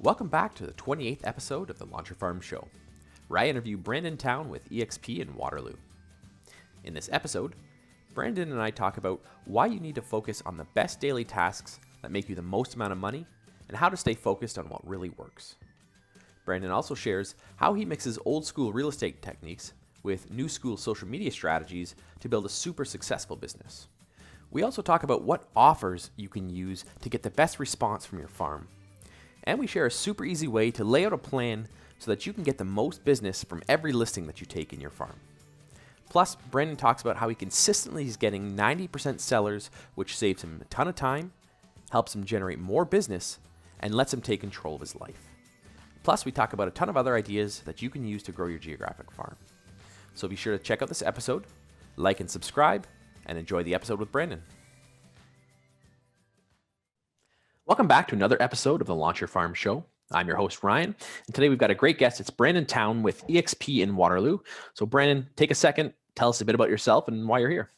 Welcome back to the 28th episode of the Launcher Farm Show, where I interview Brandon Town with EXP in Waterloo. In this episode, Brandon and I talk about why you need to focus on the best daily tasks that make you the most amount of money and how to stay focused on what really works. Brandon also shares how he mixes old school real estate techniques with new school social media strategies to build a super successful business. We also talk about what offers you can use to get the best response from your farm. And we share a super easy way to lay out a plan so that you can get the most business from every listing that you take in your farm. Plus, Brandon talks about how he consistently is getting 90% sellers, which saves him a ton of time, helps him generate more business, and lets him take control of his life. Plus, we talk about a ton of other ideas that you can use to grow your geographic farm. So be sure to check out this episode, like and subscribe, and enjoy the episode with Brandon. Welcome back to another episode of the Launcher Farm Show. I'm your host, Ryan, and today we've got a great guest. It's Brandon Town with EXP in Waterloo. So Brandon, take a second, tell us a bit about yourself and why you're here.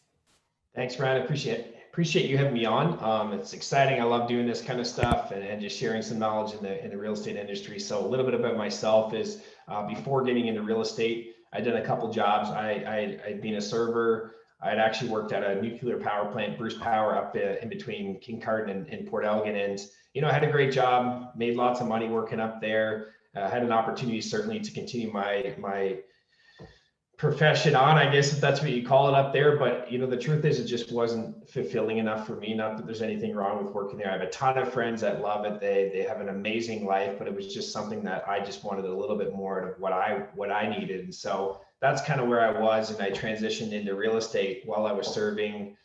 Thanks, Ryan. I appreciate you having me on. It's exciting. I love doing this kind of stuff and just sharing some knowledge in the real estate industry. So a little bit about myself is before getting into real estate, I'd done a couple jobs. I'd been a server. I'd actually worked at a nuclear power plant, Bruce Power, up in between Kincardine and Port Elgin. And, I had a great job, made lots of money working up there. Had an opportunity certainly to continue my profession on, I guess, if that's what you call it up there. But, the truth is it just wasn't fulfilling enough for me. Not that there's anything wrong with working there. I have a ton of friends that love it. They have an amazing life, but it was just something that I just wanted a little bit more of what I needed. And so that's kind of where I was. And I transitioned into real estate while I was serving,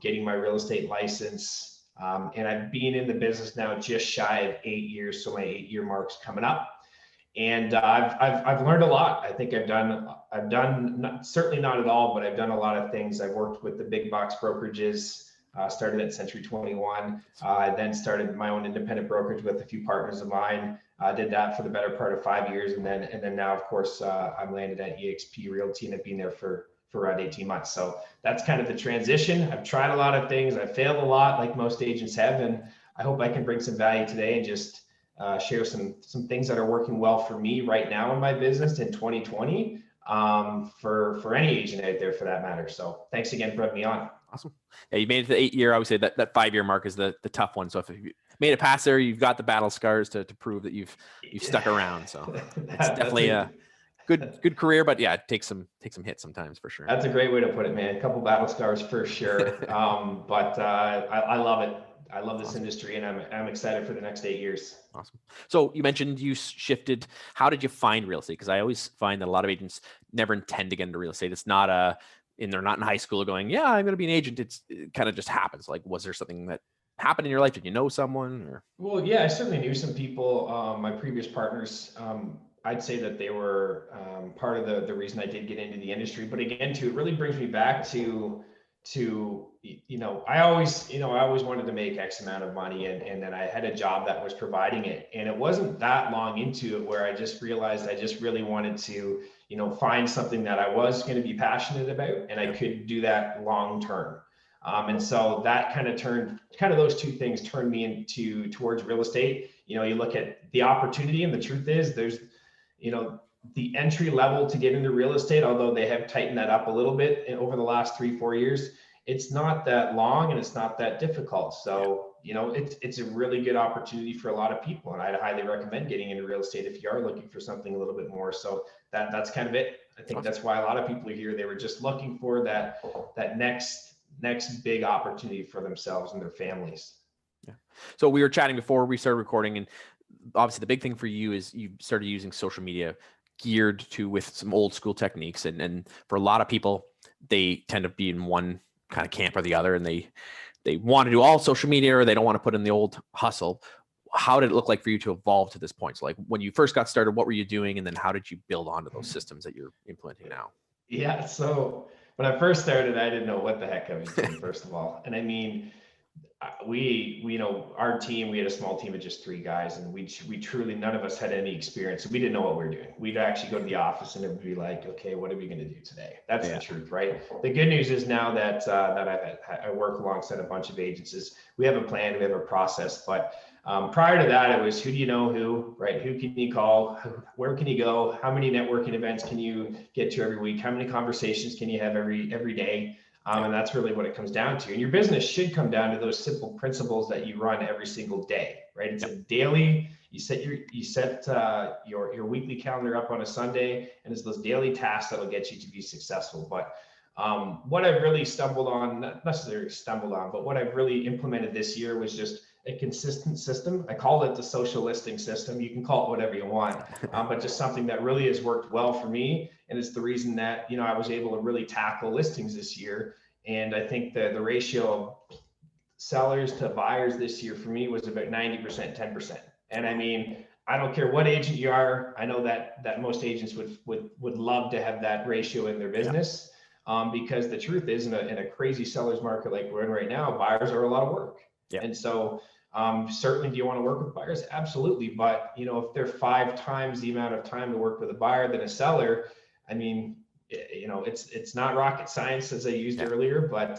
getting my real estate license. And I've been in the business now just shy of 8 years. So my 8-year mark's coming up. And I've learned a lot. I think I've done certainly not at all, but I've done a lot of things. I've worked with the big box brokerages, started at Century 21. I then started my own independent brokerage with a few partners of mine. I did that for the better part of 5 years. And then now, of course, I'm landed at EXP Realty and I've been there for around 18 months. So that's kind of the transition. I've tried a lot of things. I've failed a lot like most agents have. And I hope I can bring some value today and just share some things that are working well for me right now in my business in 2020 for any agent out there for that matter. So thanks again for having me on. Awesome. Yeah, you made it to the 8-year. I would say that 5-year mark is the tough one. So if you made it past there, you've got the battle scars to prove that you've stuck around. So it's definitely a good career, but yeah, take some hits sometimes for sure. That's a great way to put it, man. A couple battle scars for sure. But I love it. I love this industry and I'm excited for the next 8 years. Awesome. So you mentioned you shifted. How did you find real estate? Because I always find that a lot of agents never intend to get into real estate. It's not they're not in high school going, yeah, I'm going to be an agent. It kind of just happens. Like, was there something that happened in your life? Did you know someone? Or? Well, yeah, I certainly knew some people. My previous partners, I'd say that they were part of the reason I did get into the industry. But again, it really brings me back to I always wanted to make X amount of money and then I had a job that was providing it. And it wasn't that long into it where I just realized I just really wanted to, find something that I was going to be passionate about and I could do that long term. And so that kind of those two things turned me towards real estate. You look at the opportunity and the truth is there's, the entry level to get into real estate, although they have tightened that up a little bit over the last 3-4 years, it's not that long and it's not that difficult. So, it's a really good opportunity for a lot of people. And I'd highly recommend getting into real estate if you are looking for something a little bit more. So that's kind of it. I think that's why a lot of people are here. They were just looking for that next big opportunity for themselves and their families. Yeah. So we were chatting before we started recording, and obviously the big thing for you is you started using social media geared to with some old school techniques. And for a lot of people, they tend to be in one kind of camp or the other, and they want to do all social media or they don't want to put in the old hustle. How did it look like for you to evolve to this point? So like when you first got started, what were you doing? And then how did you build onto those systems that you're implementing now? Yeah. So when I first started, I didn't know what the heck I was doing, first of all. And I mean, our team, we had a small team of just 3 guys and we truly, none of us had any experience. So we didn't know what we were doing. We'd actually go to the office and it would be like, okay, what are we going to do today? That's the truth, right? The good news is now that I work alongside a bunch of agents is we have a plan, we have a process, but Prior to that, it was who do you know who, right? Who can you call? Where can you go? How many networking events can you get to every week? How many conversations can you have every day? And that's really what it comes down to. And your business should come down to those simple principles that you run every single day, right? It's a daily. You set your weekly calendar up on a Sunday, and it's those daily tasks that'll get you to be successful. But what I've really stumbled on, not necessarily stumbled on, but what I've really implemented this year was just a consistent system. I call it the social listing system. You can call it whatever you want, but just something that really has worked well for me. And it's the reason that, I was able to really tackle listings this year. And I think the ratio of sellers to buyers this year for me was about 90%, 10%. And I mean, I don't care what agent you are. I know that most agents would love to have that ratio in their business. Because the truth is, in a crazy seller's market like we're in right now, buyers are a lot of work. And so certainly, do you want to work with buyers? Absolutely. But, if they're 5 times the amount of time to work with a buyer than a seller, I mean, it's not rocket science, as I used earlier, but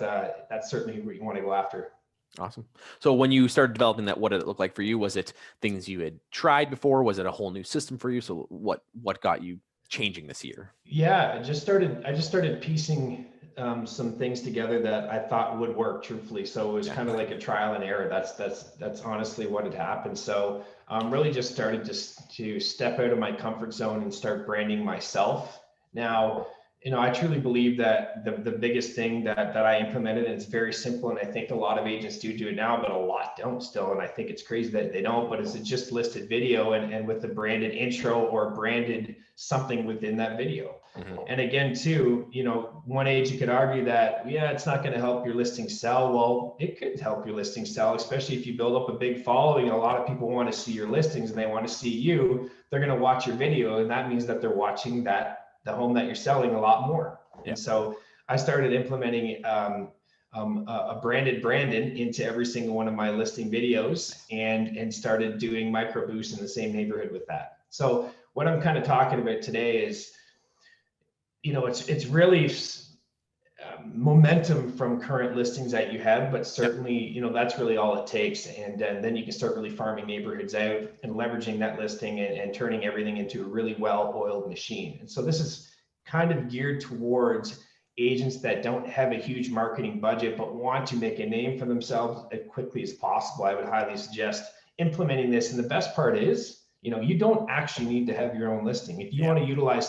that's certainly what you want to go after. Awesome. So when you started developing that, what did it look like for you? Was it things you had tried before? Was it a whole new system for you? So what got you changing this year? Yeah, I just started piecing some things together that I thought would work, truthfully. So it was kind of like a trial and error. That's honestly what had happened. So really just started to step out of my comfort zone and start branding myself. Now, I truly believe that the biggest thing that I implemented, and it's very simple, and I think a lot of agents do it now, but a lot don't still. And I think it's crazy that they don't, but it's a just listed video and with a branded intro or branded something within that video. Mm-hmm. And again, too, one agent could argue that, it's not going to help your listing sell. Well, it could help your listing sell, especially if you build up a big following. A lot of people want to see your listings and they want to see you. They're going to watch your video, and that means that they're watching the home that you're selling a lot more. And so I started implementing a branded Brandon into every single one of my listing videos and started doing micro boosts in the same neighborhood with that. So what I'm kind of talking about today is, it's really momentum from current listings that you have, but certainly, that's really all it takes. And then you can start really farming neighborhoods out and leveraging that listing and turning everything into a really well-oiled machine. And so this is kind of geared towards agents that don't have a huge marketing budget, but want to make a name for themselves as quickly as possible. I would highly suggest implementing this. And the best part is, you don't actually need to have your own listing. If you want to utilize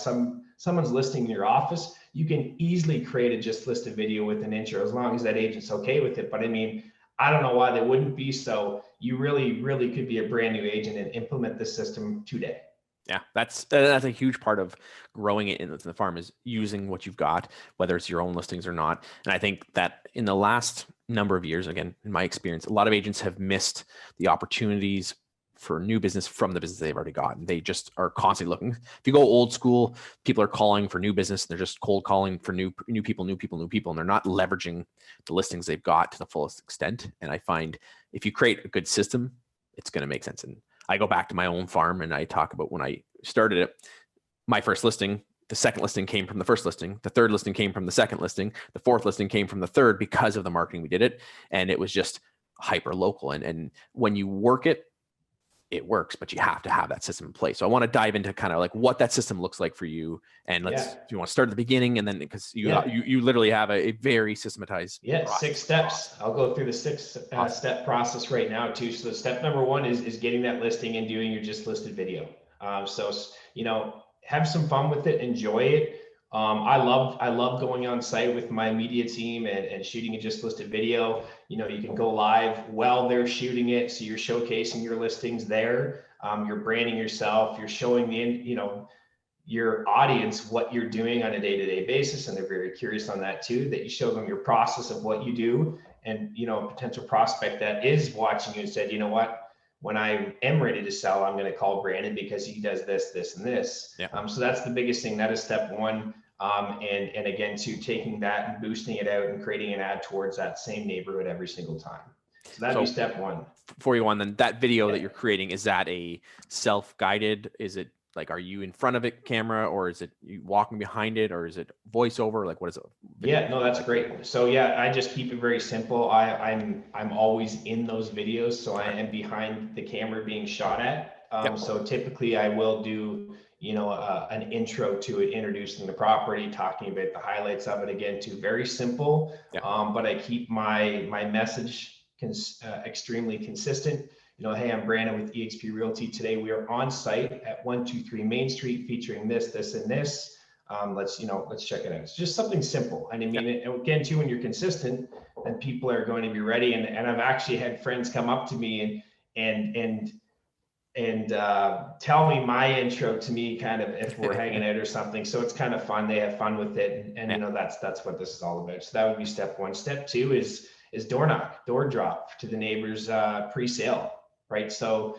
someone's listing in your office, you can easily create a just listed video with an intro, as long as that agent's okay with it. But I mean, I don't know why they wouldn't be. So you really, really could be a brand new agent and implement this system today. Yeah, that's a huge part of growing it in the farm, is using what you've got, whether it's your own listings or not. And I think that in the last number of years, again, in my experience, a lot of agents have missed the opportunities for new business from the business they've already got. And they just are constantly looking. If you go old school, people are calling for new business. And they're just cold calling for new people, and they're not leveraging the listings they've got to the fullest extent. And I find if you create a good system, it's going to make sense. And I go back to my own farm and I talk about when I started it, my first listing, the second listing came from the first listing. The third listing came from the second listing. The fourth listing came from the third because of the marketing we did it. And it was just hyper local. And when you work it, it works, but you have to have that system in place. So I want to dive into kind of like what that system looks like for you. And if you want to start at the beginning, and then because you literally have a very systematized process. 6 steps. I'll go through the 6 step process right now too. So step number 1 is getting that listing and doing your just listed video. So have some fun with it, enjoy it. I love going on site with my media team and shooting a just listed video. You can go live while they're shooting it. So you're showcasing your listings there. You're branding yourself. You're showing your audience what you're doing on a day-to-day basis. And they're very curious on that too, that you show them your process of what you do. And, a potential prospect that is watching you and said, you know what, when I am ready to sell, I'm going to call Brandon because he does this, this, and this. So that's the biggest thing. That is step 1. And again, taking that and boosting it out and creating an ad towards that same neighborhood every single time. So that'd be step 1. Before you go on, then that video that you're creating, is that a self-guided? Is it Like, are you in front of it camera, or is it you walking behind it, or is it voiceover? Like, what is it? Yeah, no, that's great. So yeah, I just keep it very simple. I'm always in those videos, so I Okay. am behind the camera being shot at. Yep. So typically I will do, an intro to it, introducing the property, talking about the highlights of it again, too. Very simple, Yeah. but I keep my message extremely consistent. Hey, I'm Brandon with eXp Realty. Today we are on site at 123 Main Street, featuring this, and this. Let's check it out. It's just something simple. And I Yeah. mean, again, too, when you're consistent, then people are going to be ready. And I've actually had friends come up to me and tell me my intro to me, kind of if we're hanging out or something. So it's kind of fun. They have fun with it, and Yeah. that's what this is all about. So that would be step one. Step two is door drop to the neighbors pre-sale, right? So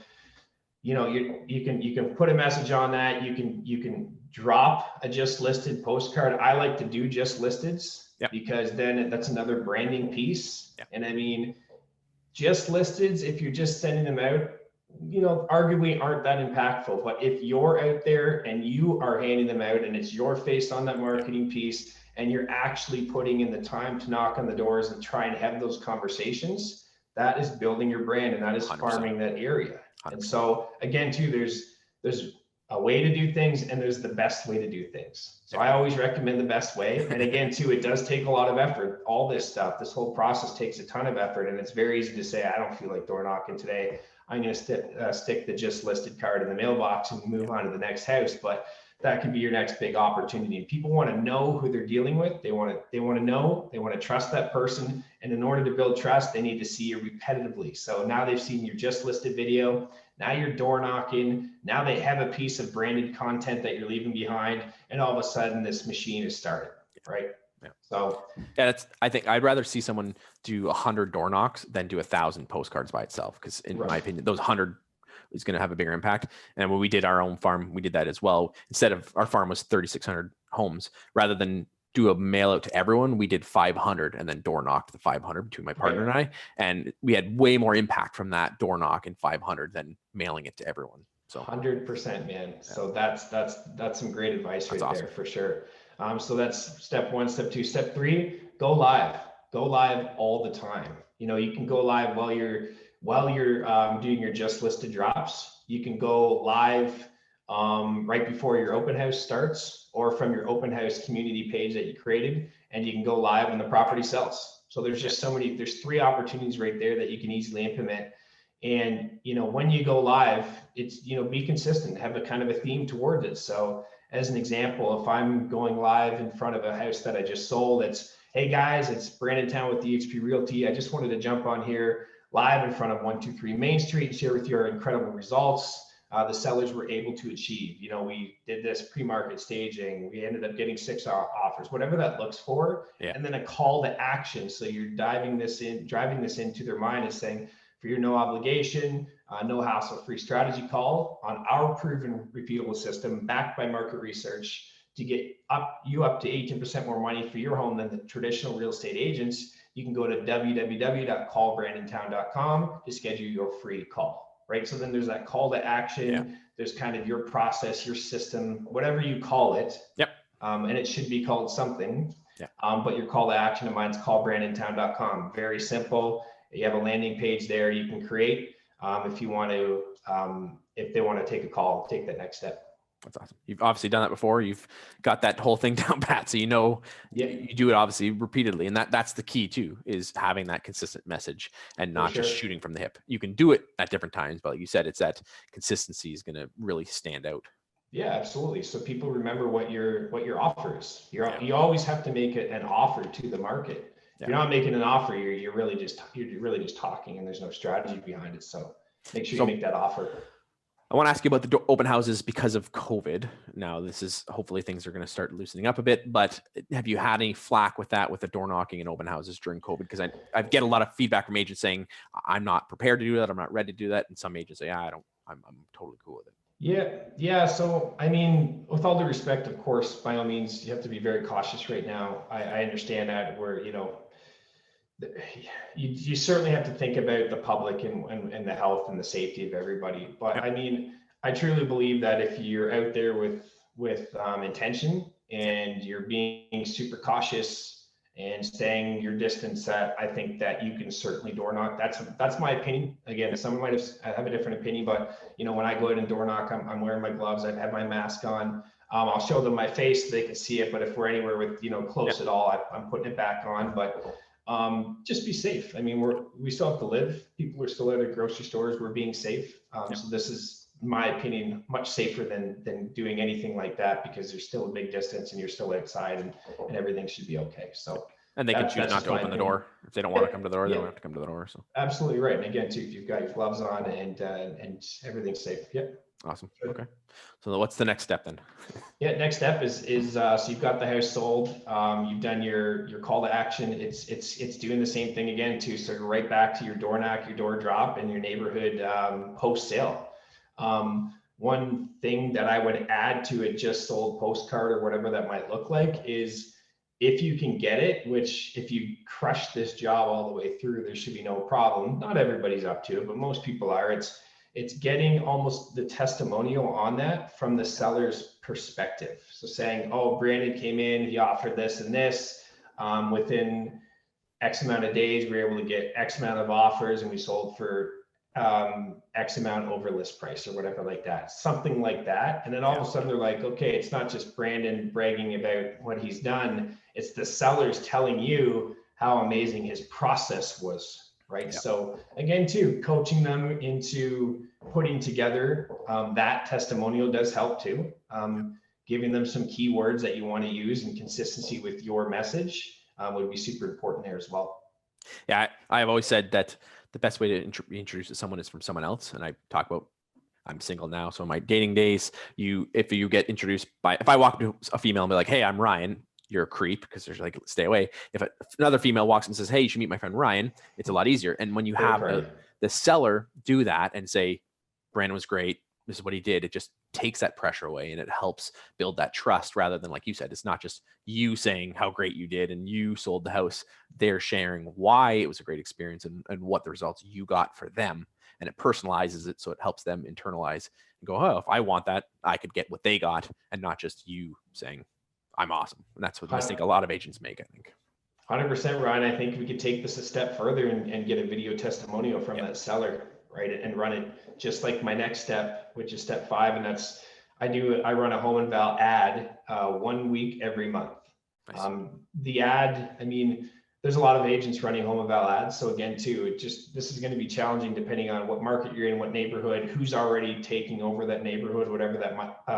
you can put a message on that. You can drop a just listed postcard. I like to do just listeds Yep. because then that's another branding piece. Yep. And I mean, just listeds, if you're just sending them out, arguably aren't that impactful. But if you're out there and you are handing them out and it's your face on that marketing piece, and you're actually putting in the time to knock on the doors and try and have those conversations, that is building your brand, and that is 100%. farming that area. 100%. And so again, too, there's a way to do things and there's the best way to do things. So I always recommend the best way. And again, too, it does take a lot of effort. All this stuff, this whole process takes a ton of effort, and it's very easy to say, I don't feel like door knocking today. I'm going to stick the just listed card in the mailbox and move on to the next house. But that could be your next big opportunity. People want to know who they're dealing with. They want to trust that person. And in order to build trust, they need to see you repetitively. So now they've seen your just listed video. Now you're door knocking. Now they have a piece of branded content that you're leaving behind. And all of a sudden this machine is started, right? Yeah. So yeah, I think I'd rather see someone do 100 door knocks than do 1,000 postcards by itself. Because in my opinion, those 100 is going to have a bigger impact. And when we did our own farm, we did that as well. Instead of, our farm was 3,600 homes, rather than do a mail out to everyone, we did 500 and then door knocked the 500 between my partner and I. And we had way more impact from that door knock in 500 than mailing it to everyone. So 100%, man. Yeah. So that's some great advice right there for sure. So that's step one. Step two. Step three, go live. Go live all the time. You can go live while you're doing your just listed drops. You can go live right before your open house starts, or from your open house community page that you created, and you can go live when the property sells. So there's just there's 3 opportunities right there that you can easily implement. And when you go live, it's be consistent, have a kind of a theme towards it. So as an example, if I'm going live in front of a house that I just sold, it's, hey guys, it's Brandon Town with eXp Realty. I just wanted to jump on here live in front of 123 Main Street and share with you our incredible results the sellers were able to achieve. We did this pre-market staging. We ended up getting 6 offers, whatever that looks for. Yeah. And then a call to action. So you're driving this into their mind and saying, for your no obligation, no hassle free strategy call on our proven repeatable system backed by market research to get you up to 18% more money for your home than the traditional real estate agents, you can go to www.callbrandontown.com to schedule your free call, right? So then there's that call to action. Yeah. There's kind of your process, your system, whatever you call it. Yep. And it should be called something. Yeah. But your call to action of mine's callbrandontown.com. Very simple. You have a landing page there you can create if you want to, if they want to take a call, take that next step. That's awesome. You've obviously done that before. You've got that whole thing down pat. So you do it obviously repeatedly. And that's the key too, is having that consistent message and not just shooting from the hip. You can do it at different times, but like you said, it's that consistency is going to really stand out. Yeah, absolutely. So people remember what your offer is. You always have to make it an offer to the market. If you're not making an offer, you're really just talking, and there's no strategy behind it. So make sure you make that offer. I want to ask you about the open houses because of COVID. Now, this is hopefully things are going to start loosening up a bit, but have you had any flack with that, with the door knocking and open houses during COVID? Because I get a lot of feedback from agents saying, I'm not prepared to do that. I'm not ready to do that. And some agents say, I'm totally cool with it. Yeah. So, I mean, with all due respect, of course, by all means, you have to be very cautious right now. I understand that you certainly have to think about the public and the health and the safety of everybody. But I mean, I truly believe that if you're out there with intention and you're being super cautious and staying your distance, that I think that you can certainly door knock. That's my opinion. Again, someone might have a different opinion, but when I go out and door knock, I'm wearing my gloves. I have my mask on. I'll show them my face so they can see it. But if we're anywhere with close at all, I'm putting it back on. But just be safe. I mean, we still have to live. People are still at their grocery stores. We're being safe. So this is, in my opinion, much safer than doing anything like that, because there's still a big distance and you're still outside, and everything should be okay. So, and they can choose not to open the door if they don't want to come to the door. They don't have to come to the door. So absolutely right. And again, too, if you've got your gloves on and everything's safe. Yep. Awesome. Okay. So what's the next step then? Yeah, next step is so you've got the house sold. You've done your call to action. It's doing the same thing again too. So right back to your door knock, your door drop, and your neighborhood post sale. One thing that I would add to a just sold postcard or whatever that might look like is, if you can get it, which if you crush this job all the way through, there should be no problem. Not everybody's up to it, but most people are. It's getting almost the testimonial on that from the seller's perspective. So saying, oh, Brandon came in, he offered this and this. Within X amount of days, we were able to get X amount of offers, and we sold for X amount over list price or whatever like that, something like that. And then all of a sudden they're like, okay, it's not just Brandon bragging about what he's done. It's the sellers telling you how amazing his process was, right? Yeah. So again, too, coaching them into putting together that testimonial does help too. Giving them some keywords that you want to use and consistency with your message would be super important there as well. Yeah, I've always said that the best way to be introduced to someone is from someone else. And I talk about, I'm single now, so in my dating days, if you get introduced if I walk up to a female and be like, hey, I'm Ryan, you're a creep, because there's like, stay away. If another female walks and says, hey, you should meet my friend Ryan, it's a lot easier. And when you have the seller do that and say, Brandon was great, this is what he did, it just takes that pressure away, and it helps build that trust, rather than, like you said, it's not just you saying how great you did and you sold the house. They're sharing why it was a great experience and what the results you got for them. And it personalizes it, so it helps them internalize and go, oh, if I want that, I could get what they got, and not just you saying, I'm awesome. And that's what I think a lot of agents make, I think. 100%, Ryan. I think we could take this a step further and get a video testimonial from that seller, right? And run it just like my next step, which is step 5. And that's, I run a home and val ad 1 week every month. Nice. The ad, I mean, there's a lot of agents running home and val ads. So again, too, this is going to be challenging depending on what market you're in, what neighborhood, who's already taking over that neighborhood, whatever that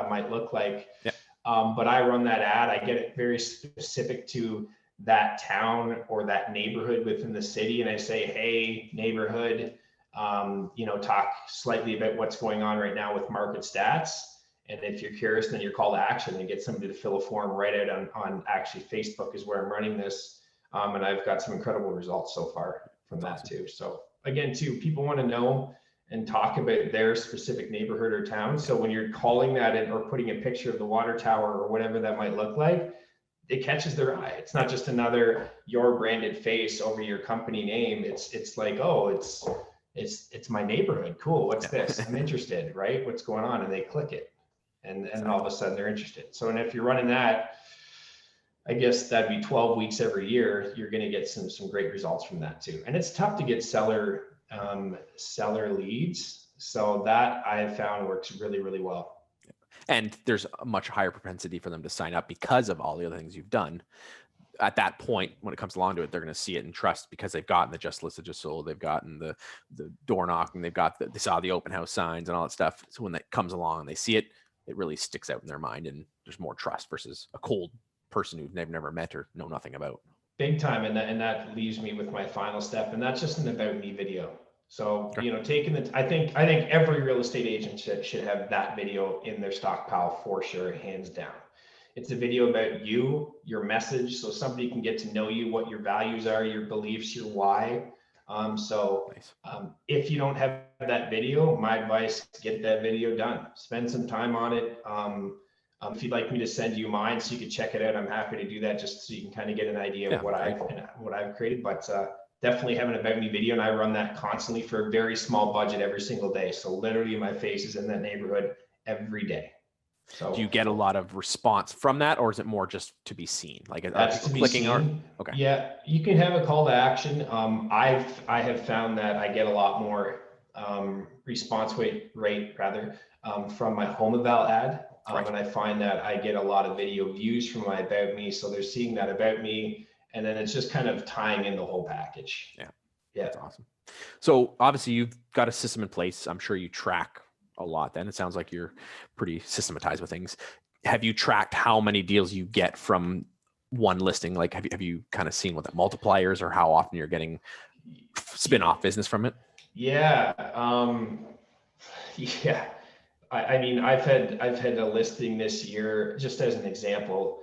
might look like. Yep. But I run that ad. I get it very specific to that town or that neighborhood within the city. And I say, hey, neighborhood, talk slightly about what's going on right now with market stats. And if you're curious, then your call to action, and get somebody to fill a form right out on actually Facebook is where I'm running this. And I've got some incredible results so far from that too. So again, too, people want to know and talk about their specific neighborhood or town. So when you're calling that in or putting a picture of the water tower or whatever that might look like, it catches their eye. It's not just another your branded face over your company name. It's like, oh, it's my neighborhood. Cool. What's this? I'm interested, right? What's going on? And they click it. And all of a sudden they're interested. So, and if you're running that, I guess that'd be 12 weeks every year, you're going to get some great results from that too. And it's tough to get seller leads. So that I have found works really, really well. And there's a much higher propensity for them to sign up because of all the other things you've done. At that point, when it comes along to it, they're going to see it and trust, because they've gotten the just listed, just sold, they've gotten the door knocking, they saw the open house signs and all that stuff. So when that comes along and they see it, it really sticks out in their mind, and there's more trust versus a cold person who they've never met or know nothing about. Big time. And that leaves me with my final step, and that's just an about me video. So, I think every real estate agent should have that video in their stockpile for sure, hands down. It's a video about you, your message, so somebody can get to know you, what your values are, your beliefs, your why. If you don't have that video, my advice, get that video done. Spend some time on it. If you'd like me to send you mine so you can check it out, I'm happy to do that, just so you can kind of get an idea of what I've created. But definitely have an About Me video, and I run that constantly for a very small budget every single day. So literally my face is in that neighborhood every day. So do you get a lot of response from that, or is it more just to be seen? Like, are that's people to be clicking or seen. okay? Yeah, you can have a call to action. I have found that I get a lot more response rate rather from my home eval ad. Right. And I find that I get a lot of video views from my About Me. So they're seeing that About Me, and then it's just kind of tying in the whole package. Yeah. Yeah. That's awesome. So obviously you've got a system in place. I'm sure you track a lot then. It sounds like you're pretty systematized with things. Have you tracked how many deals you get from one listing? Like, have you kind of seen what that multipliers or how often you're getting spin-off business from it? Yeah. Yeah. I mean, I've had a listing this year, just as an example.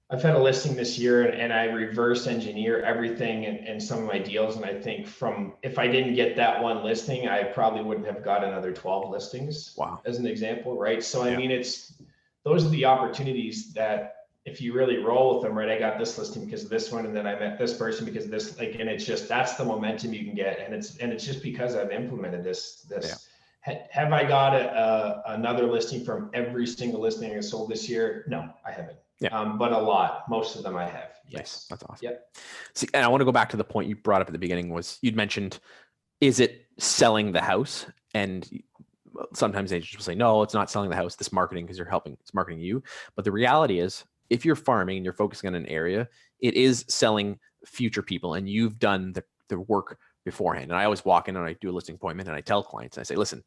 I've had a listing this year, and I reverse engineer everything in some of my deals. And I think if I didn't get that one listing, I probably wouldn't have got another 12 listings. Wow. As an example, right? So, I Yeah. mean, those are the opportunities that if you really roll with them, right? I got this listing because of this one, and then I met this person because of this, like, and it's just, that's the momentum you can get. And it's just because I've implemented this. Have I got another listing from every single listing I sold this year? No, I haven't. Yeah. But a lot, most of them I have. Yes. Nice. That's awesome. Yep. See, and I want to go back to the point you brought up at the beginning was you'd mentioned, is it selling the house? And sometimes agents will say, no, it's not selling the house. This marketing, because it's marketing you. But the reality is, if you're farming and you're focusing on an area, it is selling future people, and you've done the work beforehand. And I always walk in and I do a listing appointment and I tell clients, I say, listen,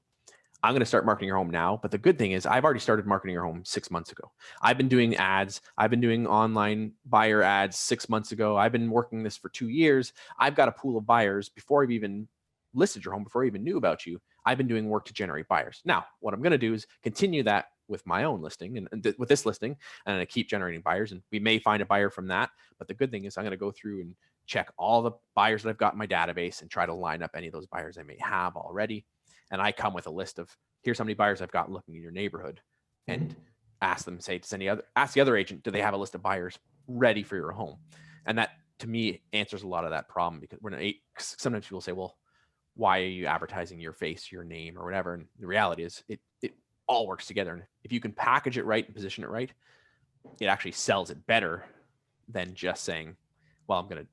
I'm going to start marketing your home now. But the good thing is I've already started marketing your home 6 months ago. I've been doing ads. I've been doing online buyer ads 6 months ago. I've been working this for 2 years. I've got a pool of buyers before I've even listed your home, before I even knew about you. I've been doing work to generate buyers. Now, what I'm going to do is continue that with my own listing and with this listing, and I keep generating buyers, and we may find a buyer from that. But the good thing is I'm going to go through and check all the buyers that I've got in my database and try to line up any of those buyers I may have already. And I come with a list of, here's how many buyers I've got looking in your neighborhood, and ask them, say, ask the other agent, do they have a list of buyers ready for your home? And that, to me, answers a lot of that problem, because sometimes people say, well, why are you advertising your face, your name, or whatever? And the reality is it all works together. And if you can package it right and position it right, it actually sells it better than just saying, well, I'm going to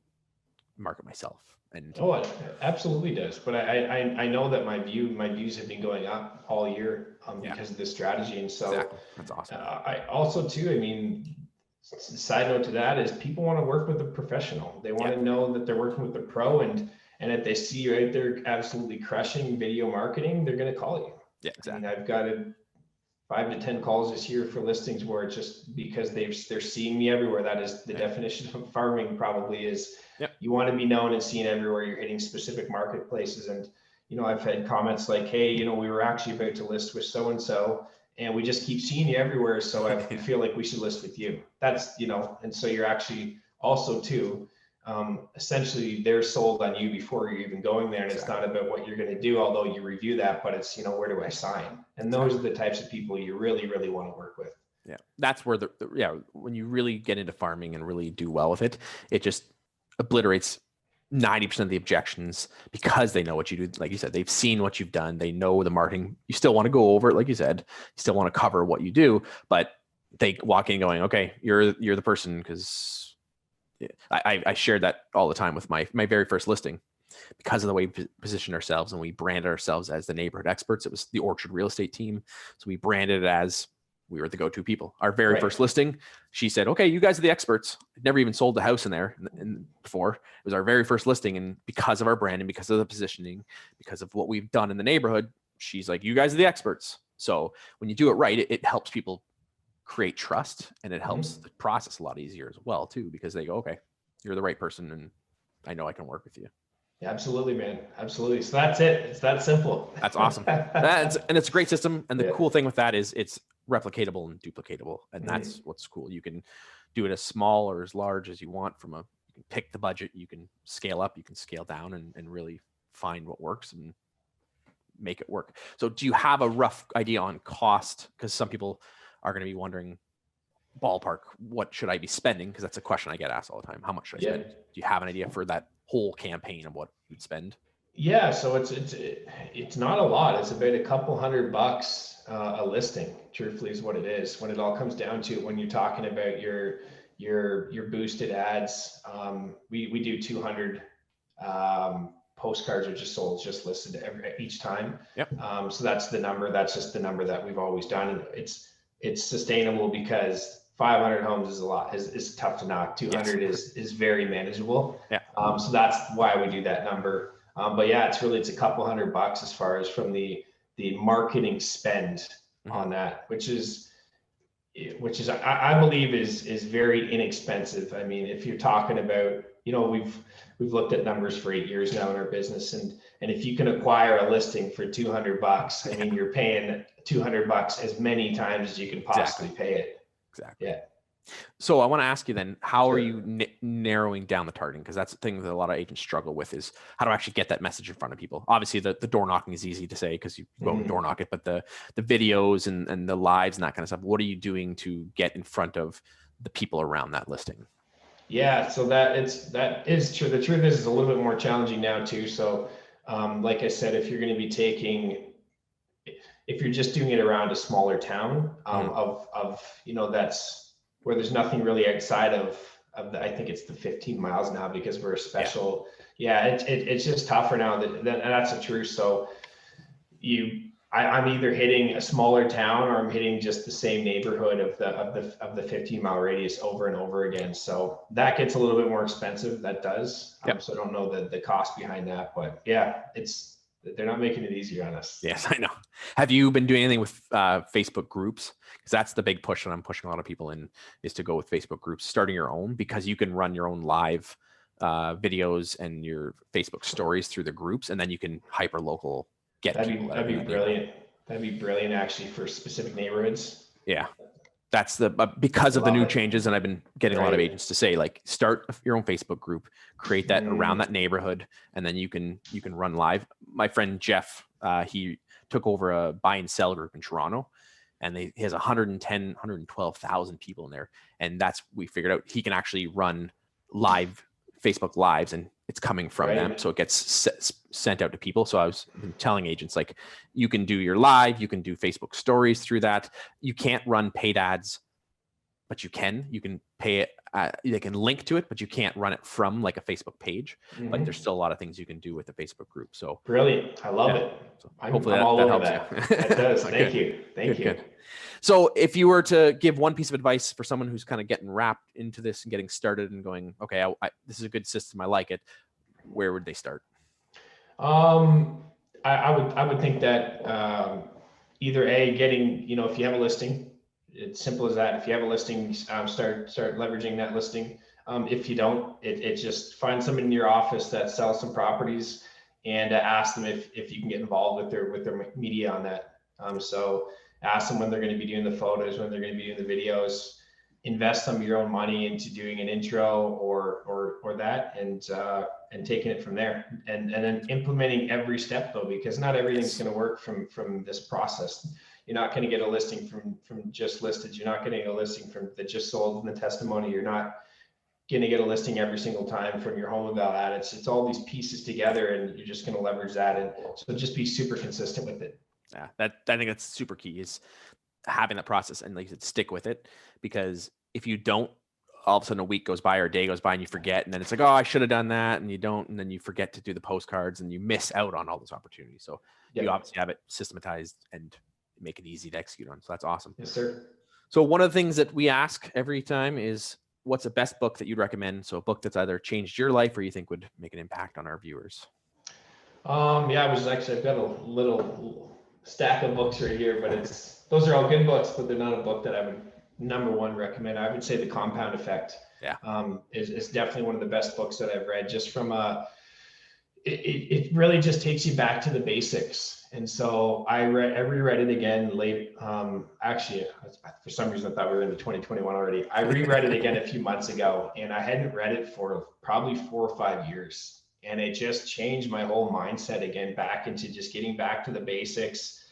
market myself. And it absolutely does. But I know that my views have been going up all year because of this strategy. And so exactly. That's awesome. I also too, I mean, side note to that is people want to work with a professional. They want to know that they're working with a pro, and if they see you out there absolutely crushing video marketing, they're going to call you. Yeah, exactly. I mean, I've got 5 to 10 calls this year for listings where it's just because they're seeing me everywhere. That is the definition of farming, probably, is you want to be known and seen everywhere. You're hitting specific marketplaces. And, I've had comments like, hey, we were actually about to list with so-and-so, and we just keep seeing you everywhere. So I feel like we should list with you. That's, and so you're actually also too, essentially they're sold on you before you're even going there. And it's not about what you're going to do, although you review that, but it's, where do I sign? And those are the types of people you really, really want to work with. Yeah. That's where when you really get into farming and really do well with it, it just obliterates 90% of the objections, because they know what you do. Like you said, they've seen what you've done. They know the marketing. You still want to go over it. Like you said, you still want to cover what you do, but they walk in going, okay, you're the person. Because I shared that all the time with my very first listing, because of the way we positioned ourselves and we branded ourselves as the neighborhood experts. It was the Orchard real estate team. So we branded it as we were the go-to people. Our very first listing, she said, okay, you guys are the experts. I'd never even sold the house in there before. It was our very first listing. And because of our branding, because of the positioning, because of what we've done in the neighborhood, she's like, you guys are the experts. So when you do it right, it helps people create trust, and it helps the process a lot easier as well too, because they go, okay, you're the right person, and I know I can work with you. Absolutely, man. Absolutely. So that's it. It's that simple. That's awesome. And it's a great system. And the cool thing with that is it's replicatable and duplicatable. And that's what's cool. You can do it as small or as large as you want. You can pick the budget, you can scale up, you can scale down, and really find what works and make it work. So do you have a rough idea on cost? Because some people are going to be wondering, ballpark, what should I be spending? Because that's a question I get asked all the time. How much should I spend? Do you have an idea for that whole campaign of what you'd spend? Yeah, so it's not a lot. It's about a couple $100 a listing. Truthfully, is what it is. When it all comes down to it, when you're talking about your boosted ads, we do 200 postcards are just sold, just listed each time. Yep. So that's the number. That's just the number that we've always done, and it's sustainable because 500 homes is a lot. Is tough to knock. 200 is very manageable. Yeah. So that's why we do that number. But yeah, it's a couple $100 as far as from the marketing spend on that, which is I believe is very inexpensive. I mean, if you're talking about, we've looked at numbers for 8 years now in our business, and if you can acquire a listing for $200, I mean, you're paying $200 as many times as you can possibly pay it. Exactly. Yeah. So I want to ask you then, how Sure. are you narrowing down the targeting? Because that's the thing that a lot of agents struggle with, is how to actually get that message in front of people. Obviously, the door knocking is easy to say because you go and door knock it, but the videos and the lives and that kind of stuff, what are you doing to get in front of the people around that listing? Yeah, so that is true. The truth is it's a little bit more challenging now too. So, like I said, if you're going to be if you're just doing it around a smaller town, that's where there's nothing really outside of I think it's the 15 miles now, because we're a special. Yeah, it's just tougher now. And that's the truth. So I'm either hitting a smaller town or I'm hitting just the same neighborhood of the 15-mile radius over and over again. So that gets a little bit more expensive. That does. So I don't know the cost behind that, but yeah, they're not making it easier on us. Yes, I know. Have you been doing anything with Facebook groups? Because that's the big push that I'm pushing a lot of people in, is to go with Facebook groups, starting your own, because you can run your own live videos and your Facebook stories through the groups, and then you can hyper local get people. That'd be brilliant. That'd be brilliant actually for specific neighborhoods. Yeah. That's because of the new changes, and I've been getting a lot of agents to say, like, start your own Facebook group, create that around that neighborhood, and then you can run live. My friend Jeff, he took over a buy and sell group in Toronto, and he has 112,000 people in there, and we figured out he can actually run live Facebook lives, and it's coming from them, so it gets sent out to people. So I was telling agents, like, you can do your live, you can do Facebook stories through that. You can't run paid ads, but you can pay it. They can link to it, but you can't run it from like a Facebook page. Like, there's still a lot of things you can do with the Facebook group. So brilliant. I love it. So hopefully that helps you. That does. Thank you. Thank you. Good. So if you were to give one piece of advice for someone who's kind of getting wrapped into this and getting started and going, okay, this is a good system, I like it, where would they start? I would think that either getting, if you have a listing, it's simple as that. If you have a listing, start leveraging that listing. If you don't, it just find someone in your office that sells some properties and ask them if you can get involved with their media on that. So ask them when they're going to be doing the photos, when they're going to be doing the videos. Invest some of your own money into doing an intro or that, and taking it from there, and then implementing every step, though, because not everything's going to work from this process. You're not going to get a listing from just listed. You're not getting a listing from that just sold in the testimony. You're not going to get a listing every single time from your home eval ad. It's all these pieces together, and you're just going to leverage that. And so just be super consistent with it. Yeah, I think that's super key, is having that process, and like you said, stick with it, because if you don't, all of a sudden a week goes by or a day goes by and you forget, and then it's like, oh, I should have done that, and you don't, and then you forget to do the postcards and you miss out on all those opportunities. So you obviously have it systematized and make it easy to execute on. So that's awesome. Yes, sir. So one of the things that we ask every time is, what's the best book that you'd recommend? So a book that's either changed your life or you think would make an impact on our viewers. I've got a little stack of books right here, but those are all good books, but they're not a book that I would number one recommend. I would say The Compound Effect is definitely one of the best books that I've read, just from it really just takes you back to the basics. And so I reread it again late. Actually, for some reason, I thought we were into 2021 already. I reread it again a few months ago, and I hadn't read it for probably 4 or 5 years. And it just changed my whole mindset again, back into just getting back to the basics,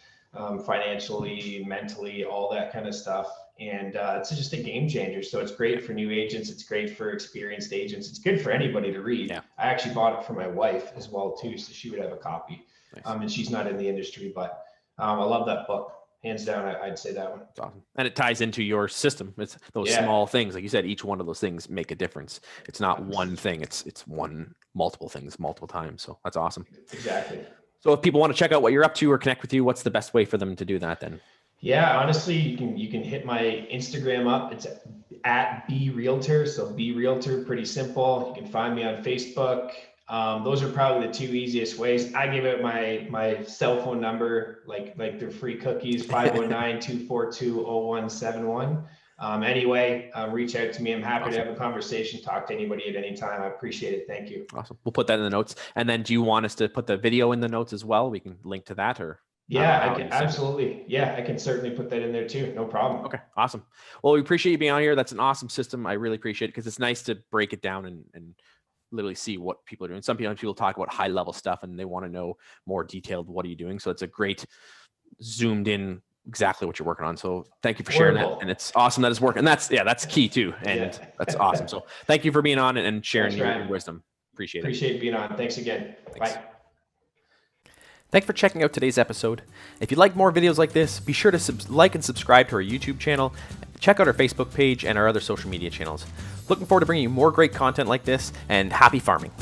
financially, mentally, all that kind of stuff. And it's just a game changer. So it's great for new agents. It's great for experienced agents. It's good for anybody to read. Yeah. I actually bought it for my wife as well too, so she would have a copy. Nice. And she's not in the industry, but I love that book. Hands down, I'd say that one. That's awesome. And it ties into your system. It's those small things. Like you said, each one of those things make a difference. It's not one thing. It's multiple things multiple times. So that's awesome. Exactly. So if people want to check out what you're up to or connect with you, what's the best way for them to do that then? Yeah, honestly, you can hit my Instagram up. It's at B Realtor. So B Realtor, pretty simple. You can find me on Facebook. Those are probably the two easiest ways. I give out my cell phone number, like they're free cookies, 519-242-0171. Anyway, reach out to me. I'm happy to have a conversation, talk to anybody at any time. I appreciate it. Thank you. Awesome. We'll put that in the notes. And then do you want us to put the video in the notes as well? We can link to that, or? Yeah, I can absolutely. Yeah, I can certainly put that in there too. No problem. Okay, awesome. Well, we appreciate you being on here. That's an awesome system. I really appreciate it because it's nice to break it down and literally see what people are doing. Some people talk about high level stuff and they want to know more detailed, what are you doing? So it's a great zoomed in exactly what you're working on. So thank you for sharing that. And it's awesome that it's working. And that's key too. And that's awesome. So thank you for being on and sharing your wisdom. Appreciate it. Appreciate being on. Thanks again. Thanks. Bye. Thanks for checking out today's episode. If you like more videos like this, be sure to like and subscribe to our YouTube channel. Check out our Facebook page and our other social media channels. Looking forward to bringing you more great content like this, and happy farming.